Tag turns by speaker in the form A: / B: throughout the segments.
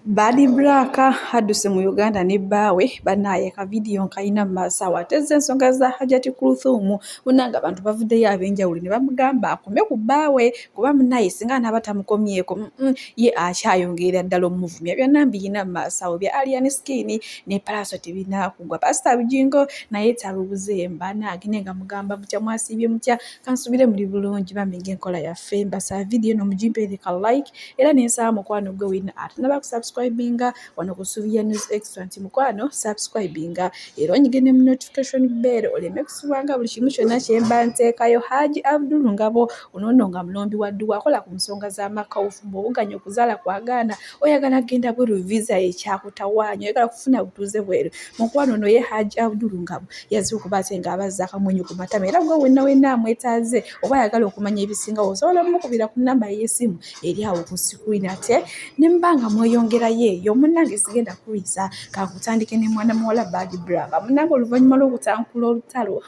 A: Badblak aduse mu Uganda ne bbaawe banaye ka video nkayina masawa tezze ensonga za hajati kuluthum unanga abantu bavuddeyo ab'enjawulo ne bamugamba akome ku bbaawe kuba munaye singa n'abatamukomyeko ye akyayongerera ddala omuvumya byonna mbiyina masawo bya Alien Skin ne Palaso tebinaakugwa Pastor Bujingo naye talubuze mbanage nenga mugamba mutya mwasibye mutya kansubire muri bulungi bambinga enkola yaffe mbasa video no mujimpereka like era n'ensaba mukwano gwe wina ate nabakusubscribinga wano ku Suvia News Extra nti mukwano subscribinga era onyigene mu notification bell oleme kusubanga buli kimu kyonna kyemba nteekayo. Haji Abdul Ngabo onono nga mulombi waddu akola ku nsonga z'amakawufu mb'obuganya okuzaala kwagaana oyagala genda bweru visa ekyakutawaanya oyagala kufuna butuuze bweru mukwano ono ye Haji Abdul Ngabo yazze okuba ate ng'abazza akamwenyu ku matama era gwe wenna amwetaaze oba ayagala okumanya ebisingawo osobola omukubira ku nnamba y'essimu eri awo ku screen ate ne mbanga mweyongerayo eyo munnange sigenda kuyisa kakutandike ne mwana muwala Badblak munnange oluvannyuma lw'okutankula olutalo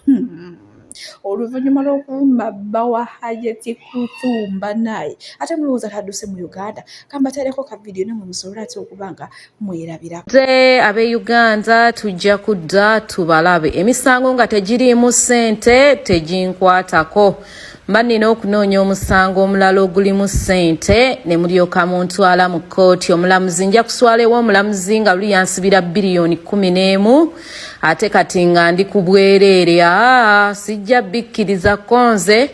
A: oluvannyuma lw'okuvuma bba wa hajati kuluthum naye ate mulowooza tadduse mu Uganda kambatereko ka video ne musobola ate okuba nga mwerabirako.
B: Abe Uganda tujja kudda tubalabe emisango nga tegiriimu ssente teginkwatako mba nina okunoonya omusango omulala ogulimu ssente ne mulyoka muntwala mu kkooti omulamuzi nja kuswalewo omulamuzi nga luli yansibira biliyoni 11 ate kati nga ndi ku bwereere sijja bikkiriza konze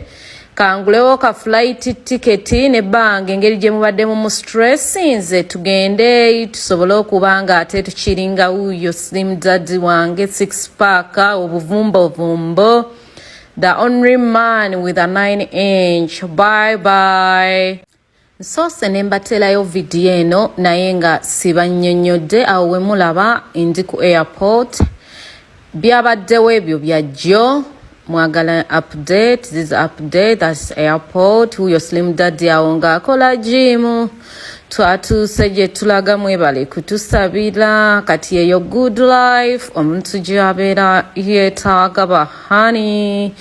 B: kangulewo ka flight ticket ne bange engeri gye mubaddemu mu stress nze tugende tusobole okuba nga ate tukiringa wuyo slim daddy wange 6 pack obuvumbo the only man with a 9-inch. Bye. Nsoose ne mbaterayo video eno naye nga sibannyonnyodde awo we mulaba ndi ku airport byabaddewo ebyo byajjo mwagala update this update that's airport huyo slim daddy awo ng'akola gym twatuuse gye tulaga mwebale kutusabira kati eyo good life omuntu gy'abeera yeetaaga bahani.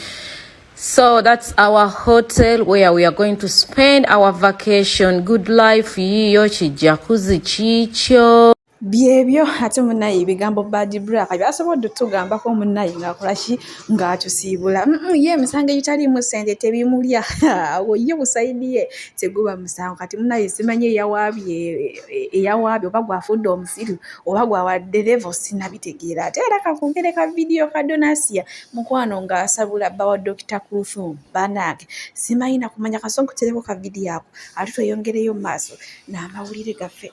B: So that's our hotel where we are going to spend our vacation. Good life yiyo kijjakuzi kikyo
A: byebyo ate munaye ebigambo Badblak byasobodde tugambako munaye ng'akolaki ng'atusiibula ye emisango egitaliimu ssente tebimulya awo ye busaidi ye teguba musango kati munaye simanyi eyawaabye oba gwafudde omusiru oba gwawadde levo sinabitegeera ate era kakongere ka vidiyo ka Donasia mukwano ng'asabula bba wa Dr. Kuluthum banage simanyi na kumanya kasonko tereko ka vidiyo ako ate tweyongereyo mu maaso n'amawulire gaffe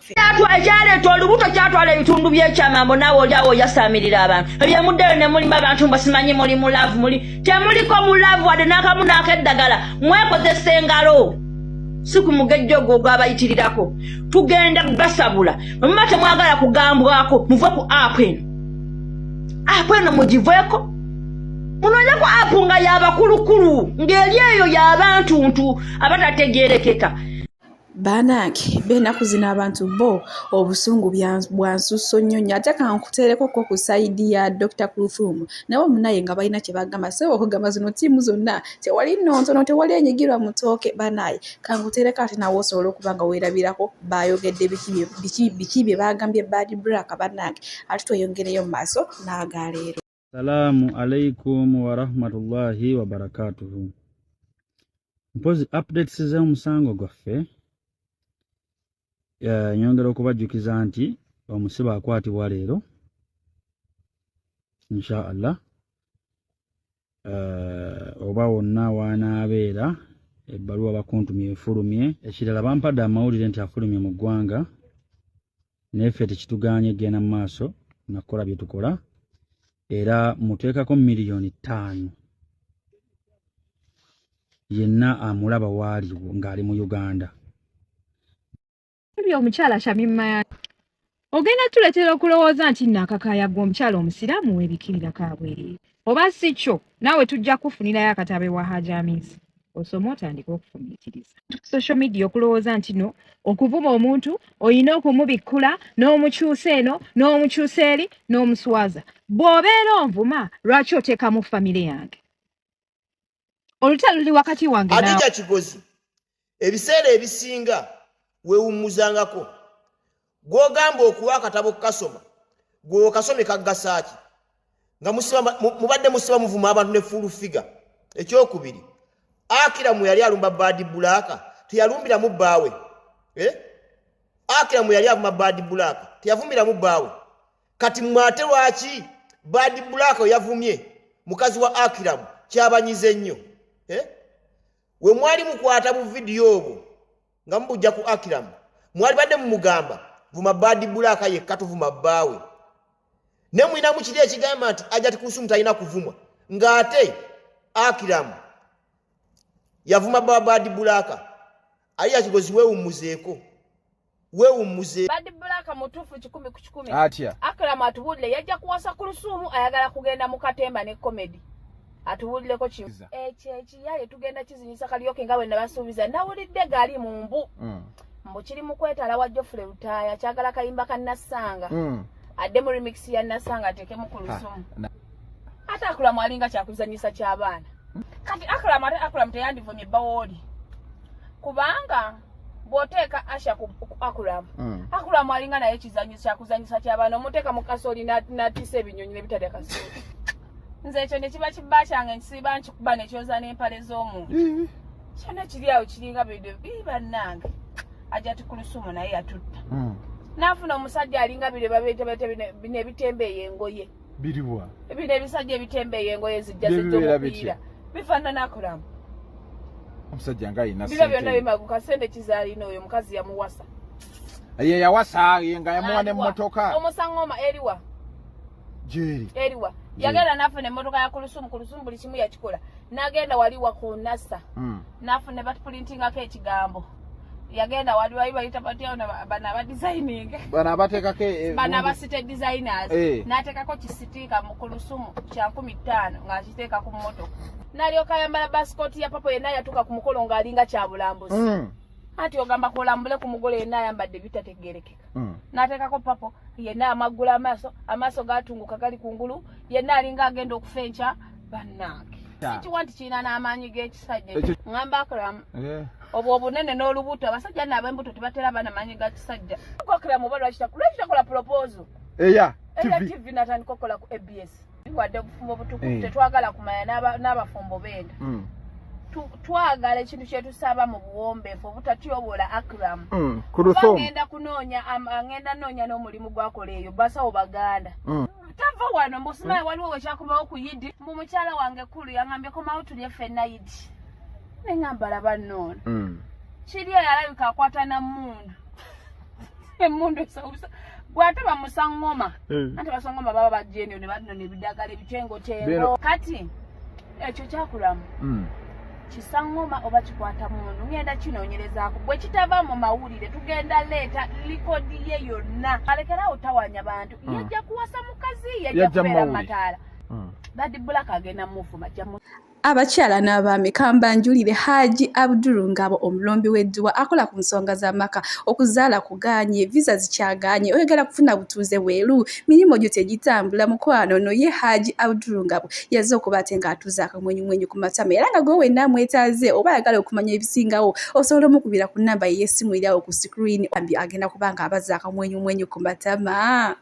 C: kyatwala ebitundu by'ekyamambo naawe oliawo yasamirira abantu ebyemuddeyo ne mulimu abantu mbasimanyi muli mulavu muli temuliko mulavu wadde n'akamu n'akeddagala mwekozesa engalo si ku mugejjo gwo gw'abayitirirako tugenda basabula muma temwagala kugambwako muve ku app eno mugiveeko munoonye ku app nga y'abakulukulu ng'eri eyo y'abantuntu abatategeerekeka.
A: Banake benaku zino abantu bo obusungu bwansusso nnyo nnyo ate kankuteereko ko ku sayidi ya Dr. Kuluthum nabo munaye nga balina kye bagamba so okugamba zino ttiimu zonna tewali nontono tewali enyigirwa mutooke banaye kankuteereko ate nawe osobola okuba nga weerabirako bayogedde biki bye bagambye Badblak banake ate tweyongereyo mu maaso n'agaleero.
D: Salaamu alaikum wa rahmatullahi wa barakatuhu. Mpozi updates z'omusango gwaffe nyongera okubajjukiza nti omusibe akwatibwa leero inshallah oba wonna wanaabeera ebbaluwa bakuntumye efulumye ekirala bampadde amawulire nti afulumye mu ggwanga neffe tekituganye genda mu maaso nakola bye tukola era muteekako miliyoni 5 yenna amulaba waaliwo ng'ali mu Uganda.
E: Omukyala Shamima ogenda tuletera okulowooza nti nakakaya gwe omukyala omusiraamu webikirira kabwerere oba si kyo naawe tujja kufunirayo akatabe wa hajamisi osoma otandika okufumiitiriza social media okulowooza nti no okuvuma omuntu oyina okumubikkula n'omukyusa eno n'omukyusa eri n'omuswaza bw'obeera onvuma lwaki oteeka mu famire yange olutalo luli wakati wange
F: ate kigozi ebiseera ebisinga weewummuzangako gwogamba okuwa akatabo kasoma gwe kasome kaggasaaki nga mubadde musiba muvuma abantu ne full figure ekyokubiri Acram yali alumba Badblak teyalumbira mu bbaawe Acram yali avuma Badblak teyavumira mu bbaawe kati mwate lwaki Badblak yavumye mukazi wa Acram kyabanyize nnyo we mwali mukwata mu video obwo nga mubujja ku Acram mwali badde mumugamba vuma Badblak yekka tuvuma bbaawe ne mwina mu kiri ekigamba nti ajati kuluthum talina kuvumwa ng'ate Acram yavuma Badblak ali akigozi weewummuzeeko
G: Badblak mutufu 10 ku 10
H: atya
G: Acram atuwulire yajja kuwasa kuluthum ayagala kugenda mu katemba ne comedy atuwulireko kimu ekiyaye tugenda kizinyisa kalyoke nga bwe nabasuubiza ndawulidde gaali mu mbu mbu kiri mu kwetala wa Jofre Lutaaya kyagala kayimba ka Nasanga adde mu remix ya Nasanga ateekemu kuluthum ate Acram alinga kyakuzanyisa ky'abaana kati Acram teyandivumye bawoli kubanga bw'oteeka Asha ku Acram Acram alinga naye kizanyisa kyakuzanyisa ky'abaana omuteeka mu kasooli n'atisa ebinyonyi n'ebitadde kasooli nze ekyo ne kiba kibba kyange nsiba nkikuba ne kyoza n'empale z'omuntu kyonna kiri awo kiringa bannange ajja tukuluthum naye yatutta n'afuna omusajja alinga bino ebitembeeyo engoye
H: biriwa
G: bino ebisajja ebitembeeyo engoye zijja omupiira bifaanana Acram
H: omusajja ng'alina
G: biro byonna bimagu kasente kizaalina oyo omukazi yamuwasa
H: ye yawasa nga yamuwa n'emmotoka
G: omusangoma eriwa
H: jeri
G: eriwa yagenda n'afuna emmotoka ya kuluthum buli kimu yakikola n'agenda waliwa ku NASA n'afuna batuprintingako ekigambo yagenda waliwo bayita batyawo bana abadesigning
H: bana abateekako
G: bana abasite designers n'ateekako kisitiika mu kuluthum kya 15 ng'akiteeka ku mmotoka n'alyoka ayambala basikoti ya papo yenna yatuuka ku mukolo ng'alinga kyabulambuzi anti ogamba kulambule ku mugole yenna ayambadde bitategerekeka n'ateekako papo yenna amaggulu amaaso gatunguka gali kungulu yenna alinga agenda okufenca bannange sikiwa nti kirina n'amaanyi g'ekisajja ngamba Acram obwo obunene n'olubuto abasajja n'ab'embuto tebatera baana maanyi ga kisajja Acram oba lwakitakola proposal TV natandika okukola ku ABS wadde obufumbo obutukuvu tetwagala kumanya n'abafumbo benda twagala ekintu kyetusaba mu buwombeefu obutatyobola Acram ngenda noonya n'omulimu gwakola eyo basawo baganda tava wano mbusimaye waliwo wekyakomawo ku Yidi mbu mukyala wange kulu yaŋambye komawo tulye ffenna Yidi neŋŋamba laba nnoono kiri eyo alabika akwata na mmundu emmundu esawusa bw'ate bamusangoma anti basangoma baba bajjenio ne badino nebidagala ebitengotengo kati ekyo kyakulamu kisangoma oba kikwata mundu ngenda kinoonyerezaako bwe kitava mu mawulire tugenda leeta likodi ye yonna alekerawo tawanya bantu yajja kuwasa mukazi yajja kubeera mataala Badblak agenda mufuma jamu
A: abakyala n'abaami kambanjulire Haji Abdul Ngabo omulombi w'edduwa akola ku nsonga z'amaka okuzaala kuganye visa zikyaganye oyagala kufuna butuuze bweru mirimu gyo tegitambula mukwano no ye Haji Abdul Ngabo yazze okuba ate ng'atuuza akamwenyumwenyu ku matama era nga gwe wenna mwetaaze oba ayagala okumanya ebisingawo osobola omukubira ku nnamba y'essimu eri awo ku screen agenda kuba nga abazza akamwenyumwenyu ku matama.